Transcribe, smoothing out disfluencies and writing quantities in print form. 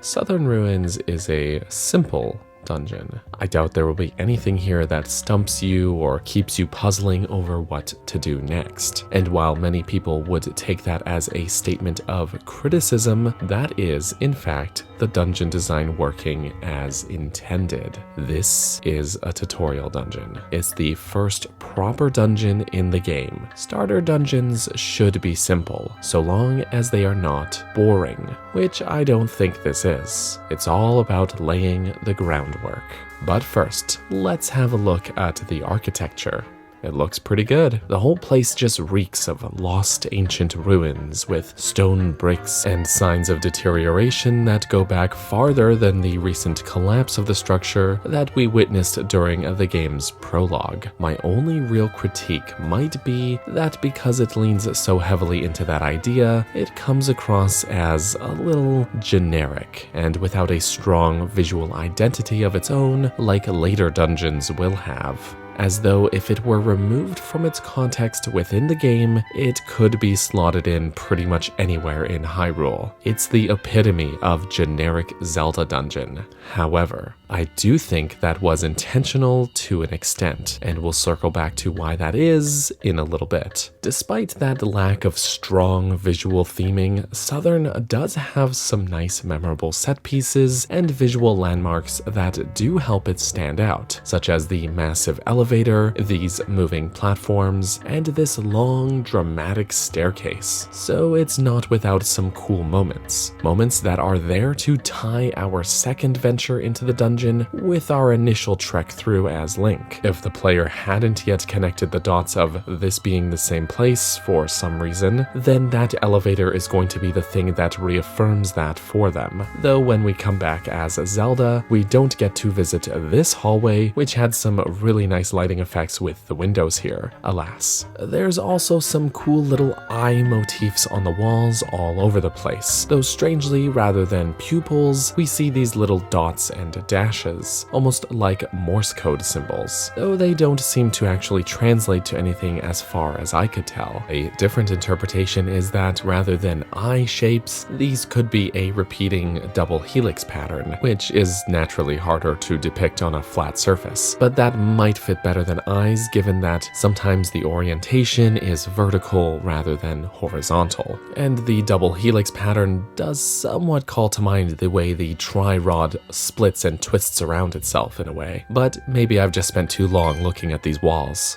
Southern Ruins is a simple dungeon. I doubt there will be anything here that stumps you or keeps you puzzling over what to do next. And while many people would take that as a statement of criticism, that is, in fact, the dungeon design working as intended. This is a tutorial dungeon. It's the first proper dungeon in the game. Starter dungeons should be simple, so long as they are not boring, which I don't think this is. It's all about laying the groundwork. But first, let's have a look at the architecture. It looks pretty good. The whole place just reeks of lost ancient ruins with stone bricks and signs of deterioration that go back farther than the recent collapse of the structure that we witnessed during the game's prologue. My only real critique might be that because it leans so heavily into that idea, it comes across as a little generic and without a strong visual identity of its own like later dungeons will have. As though if it were removed from its context within the game, it could be slotted in pretty much anywhere in Hyrule. It's the epitome of generic Zelda dungeon. However, I do think that was intentional to an extent, and we'll circle back to why that is in a little bit. Despite that lack of strong visual theming, Southern does have some nice memorable set pieces and visual landmarks that do help it stand out, such as the massive elevator, these moving platforms, and this long dramatic staircase. So it's not without some cool moments. Moments that are there to tie our second venture into the dungeon with our initial trek through as Link. If the player hadn't yet connected the dots of this being the same place for some reason, then that elevator is going to be the thing that reaffirms that for them. Though when we come back as Zelda, we don't get to visit this hallway, which had some really nice lighting effects with the windows here, alas. There's also some cool little eye motifs on the walls all over the place, though strangely, rather than pupils, we see these little dots and dashes, almost like Morse code symbols, though they don't seem to actually translate to anything as far as I could tell. A different interpretation is that rather than eye shapes, these could be a repeating double helix pattern, which is naturally harder to depict on a flat surface, but that might fit better than eyes given that sometimes the orientation is vertical rather than horizontal. And the double helix pattern does somewhat call to mind the way the tri-rod splits and twists around itself in a way, but maybe I've just spent too long looking at these walls.